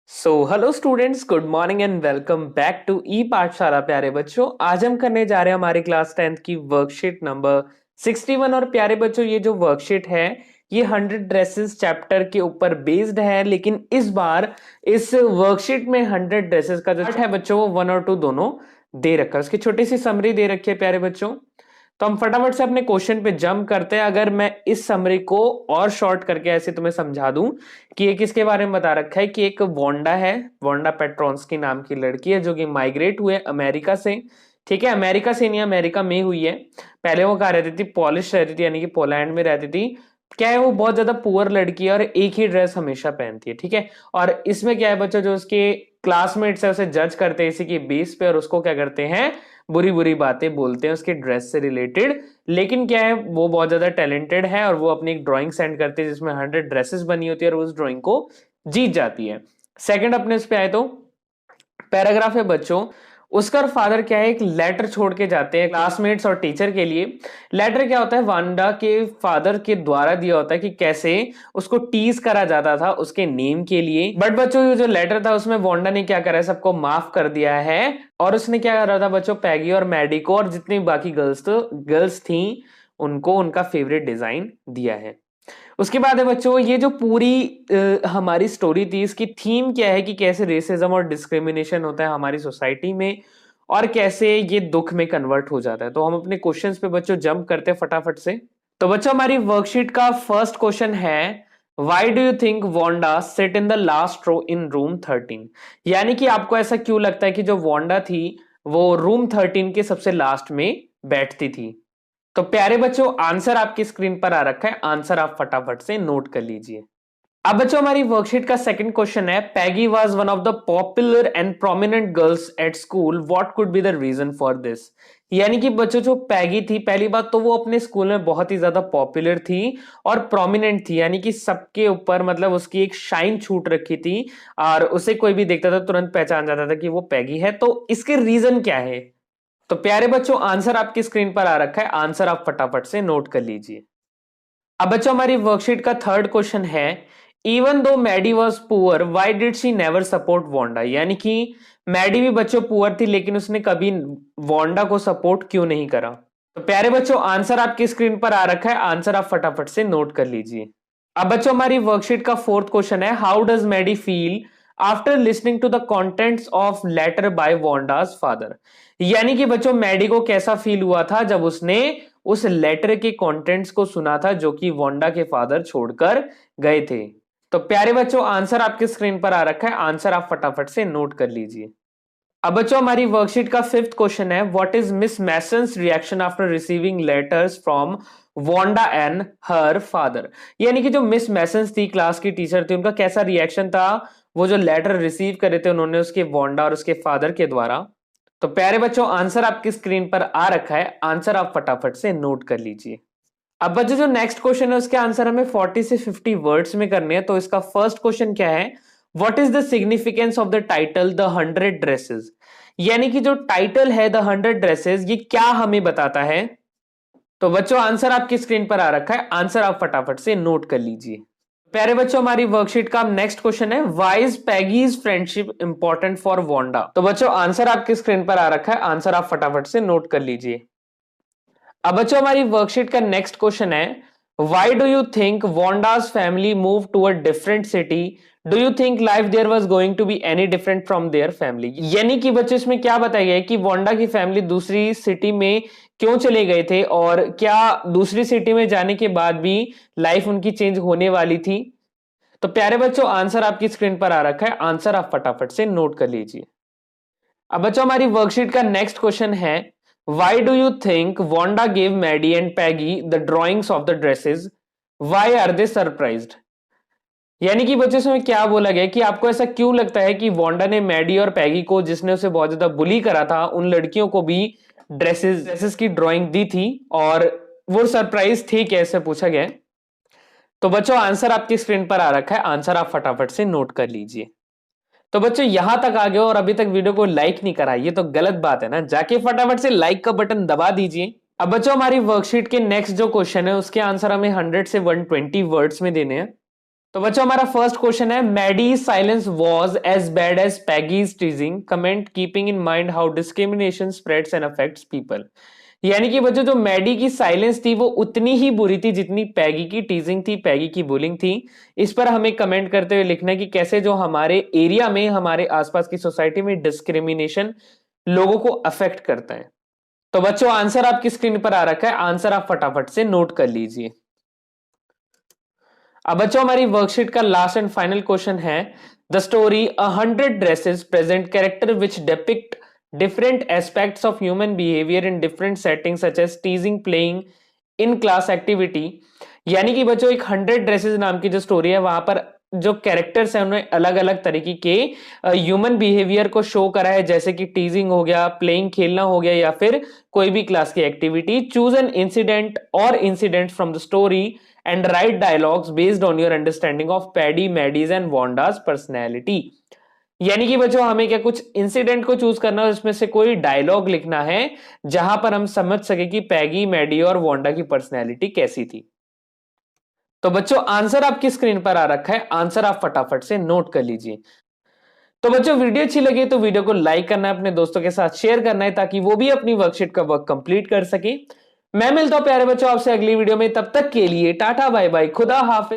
Hello students, good morning and welcome back to e Pathshala. प्यारे बच्चों, आज हम करने जा रहे हैं हमारी क्लास 10th की वर्कशीट नंबर 61। और प्यारे बच्चों, ये जो वर्कशीट है ये 100 ड्रेसेस चैप्टर के ऊपर बेस्ड है, लेकिन इस बार इस वर्कशीट में 100 ड्रेसेस का जो चार्ट है बच्चों वो 1 और 2 दोनों दे रखा है। उसकी छोटी सी समरी दे रखी है प्यारे बच्चों। तो हम फटाफट से अपने क्वेश्चन पे जंप करते हैं। अगर मैं इस समरी को और शॉर्ट करके ऐसे तुम्हें समझा दूं कि ये किसके बारे में बता रखा है कि एक वोंडा है, वोंडा पेट्रोन्स्की नाम की लड़की है जो कि माइग्रेट हुए अमेरिका से। ठीक है, अमेरिका से नहीं, अमेरिका में हुई है। पहले वो कहाँ रहती थी? पॉलिश रहती थी, यानी कि पोलैंड में रहती थी। क्या है, वो बहुत ज्यादा पुअर लड़की है और एक ही ड्रेस हमेशा पहनती है। ठीक है, और इसमें क्या है बच्चों, जो उसके क्लासमेट्स है उसे जज करते हैं इसी के बेस पे, और उसको क्या करते हैं, बुरी बुरी बातें बोलते हैं उसके ड्रेस से रिलेटेड। लेकिन क्या है, वो बहुत ज्यादा टैलेंटेड है और वो अपनी एक ड्राइंग सेंड करती है जिसमें 100 ड्रेसेस बनी होती है और उस ड्राइंग को जीत जाती है। सेकंड अपने उस पे आए तो पैराग्राफ है बच्चों, उसका फादर क्या है, एक लेटर छोड़ के जाते हैं क्लासमेट्स और टीचर के लिए। लेटर क्या होता है, वांडा के फादर के द्वारा दिया होता है कि कैसे उसको टीज करा जाता था उसके नेम के लिए। बट बच्चों, ये जो लेटर था उसमें वांडा ने क्या करा है, सबको माफ कर दिया है। और उसने क्या करा था बच्चों, पैगी और मैडी को और जितनी बाकी गर्ल्स थी उनको उनका फेवरेट डिजाइन दिया है। उसके बाद है बच्चों, ये जो पूरी हमारी स्टोरी थी, इसकी थीम क्या है कि कैसे रेसिज्म और डिस्क्रिमिनेशन होता है हमारी सोसाइटी में और कैसे ये दुख में कन्वर्ट हो जाता है। तो हम अपने क्वेश्चंस पे बच्चों जंप करते हैं फटाफट से। तो बच्चों, हमारी वर्कशीट का फर्स्ट क्वेश्चन है, why do you think Wanda sit in the last row in room 13? यानी कि आपको ऐसा क्यों लगता है कि जो वोंडा थी वो रूम 13 के सबसे लास्ट में बैठती थी? तो प्यारे बच्चों, आंसर आपकी स्क्रीन पर आ रखा है, आंसर आप फटाफट से नोट कर लीजिए। अब बच्चों, हमारी वर्कशीट का सेकंड क्वेश्चन है, Peggy was one of the popular and prominent girls at school, what could be the reason for this? यानी कि बच्चों, जो पैगी थी, पहली बात तो वो अपने स्कूल में बहुत ही ज्यादा पॉपुलर थी और प्रोमिनेंट थी, यानी कि सबके ऊपर मतलब उसकी एक शाइन छूट रखी थी और उसे कोई भी देखता था तुरंत पहचान जाता था कि वो पैगी है। तो इसके रीजन क्या है? तो प्यारे बच्चों, आंसर आपकी स्क्रीन पर आ रखा है, आंसर आप फटाफट से नोट कर लीजिए। अब बच्चों, हमारी वर्कशीट का थर्ड क्वेश्चन है, even though Maddie was poor why did she never support Wanda? यानी कि मैडी भी बच्चों पुअर थी लेकिन उसने कभी वोंडा को सपोर्ट क्यों नहीं करा? तो प्यारे बच्चों, आंसर आपकी स्क्रीन पर आ रखा है, आंसर आप फटाफट से नोट कर लीजिए। अब बच्चों, हमारी वर्कशीट का फोर्थ क्वेश्चन है, how does Maddie feel after listening to the contents of letter by Wanda's father? यानी कि बच्चों, मैडी को कैसा फील हुआ था जब उसने उस लेटर के कंटेंट्स को सुना था जो कि वोंडा के फादर छोड़कर गए थे? तो प्यारे बच्चों, आंसर आपकी स्क्रीन पर आ रखा है, आंसर आप फटाफट से नोट कर लीजिए। अब बच्चों, हमारी वर्कशीट का फिफ्थ क्वेश्चन है, what is miss masons reaction after receiving letters from Wanda and her father? यानी कि जो मिस मैसन्स थी, क्लास की टीचर थी, उनका कैसा रिएक्शन था वो जो लेटर रिसीव करे थे उन्होंने उसके वोंडा और उसके फादर के द्वारा? तो प्यारे बच्चों, आंसर आपकी स्क्रीन पर आ रखा है, आंसर आप फटाफट से नोट कर लीजिए। अब बच्चों, जो नेक्स्ट क्वेश्चन है उसके आंसर हमें 40 से 50 वर्ड्स में करने हैं। तो इसका फर्स्ट क्वेश्चन क्या है, what is the significance of the title the 100 dresses? यानी कि जो टाइटल है द 100 ड्रेसेस, ये क्या हमें बताता है? तो बच्चों, आंसर आपकी स्क्रीन पर आ रखा है, आंसर आप फटाफट से नोट कर लीजिए। प्यारे बच्चों, हमारी वर्कशीट का नेक्स्ट क्वेश्चन है, why is Peggy's friendship important for Wanda? तो बच्चों, आंसर आपकी स्क्रीन पर आ रखा है, आंसर आप फटाफट से नोट कर लीजिए। अब बच्चों, हमारी वर्कशीट का नेक्स्ट क्वेश्चन है, why do you think Wanda's family move to a different city? Do you think life there was going to be any different from their family? यानी कि बच्चों, इसमें क्या बताया गया है कि वोंडा की फैमिली दूसरी सिटी में क्यों चले गए थे और क्या दूसरी सिटी में जाने के बाद भी लाइफ उनकी चेंज होने वाली थी? तो प्यारे बच्चों, आंसर आपकी स्क्रीन पर आ रखा है, आंसर आप फटाफट से नोट कर लीजिए। अब बच्चों, हमारी वर्कशीट का नेक्स्ट क्वेश्चन है, why do you think Wanda give Maddie and Peggy the drawings of the dresses? Why are they surprised? यानी कि बच्चों, इसमें क्या बोला गया कि आपको ऐसा क्यों लगता है कि वोंडा ने मैडी और पैगी को, जिसने उसे बहुत ज्यादा बुली करा था, उन लड़कियों को भी ड्रेसेस की ड्राइंग दी थी और वो सरप्राइज थे कैसे, पूछा गया है। तो बच्चों, आंसर आपकी स्क्रीन पर आ रखा है, आंसर आप फटाफट से नोट कर लीजिए। तो बच्चों, यहां तक आ गए और अभी तक वीडियो को लाइक नहीं करा, ये तो गलत बात है ना, जाके फटाफट से लाइक का बटन दबा दीजिए। अब बच्चों, हमारी वर्कशीट के नेक्स्ट जो क्वेश्चन है उसके आंसर हमें 100 से 120 वर्ड्स में देने हैं। तो बच्चों हमारा फर्स्ट क्वेश्चन है, Maddie silence was as bad as Peggy's teasing, comment keeping in mind how discrimination spreads and affects people. यानी कि बच्चों जो मैडी की साइलेंस थी वो उतनी ही बुरी थी जितनी पैगी की टीजिंग थी, पैगी की बुलिंग थी। इस पर हमें कमेंट करते हुए लिखना है कि कैसे जो हमारे एरिया में, हमारे आसपास की सोसाइटी में डिस्क्रिमिनेशन लोगों को अफेक्ट करता है। तो बच्चों आंसर आपकी स्क्रीन पर आ रखा है, आंसर आप फटाफट से नोट कर लीजिए। अब बच्चों हमारी वर्कशीट का लास्ट एंड फाइनल क्वेश्चन है, the story a hundred dresses present character which depict different aspects of human behavior in different settings such as teasing, playing, in class activity। यानी कि बच्चों एक 100 ड्रेसेस नाम की जो स्टोरी है वहां पर जो कैरेक्टर्स हैं उन्होंने अलग अलग तरीके के ह्यूमन बिहेवियर को शो करा है, जैसे कि टीजिंग हो गया, प्लेइंग खेलना हो गया, या फिर कोई भी क्लास की एक्टिविटी। चूज एन इंसिडेंट और incident from the story and write dialogues based on your understanding of पैडी, मैडीज एंड वांडास पर्सनैलिटी। यानी कि बच्चों हमें क्या कुछ इंसिडेंट को चूज करना है, उसमें से कोई डायलॉग लिखना है जहां पर हम समझ सके कि पैगी, मैडी और वांडा की पर्सनैलिटी कैसी थी। तो बच्चों आंसर आपकी स्क्रीन पर आ रखा है, आंसर आप फटाफट से नोट कर लीजिए। तो बच्चों वीडियो अच्छी लगी तो वीडियो को लाइक करना है, अपने दोस्तों के साथ शेयर करना है ताकि वो भी अपनी वर्कशीट का वर्क कंप्लीट कर सके। मैं मिलता हूं प्यारे बच्चों आपसे अगली वीडियो में, तब तक के लिए टाटा बाय बाय, खुदा हाफिज।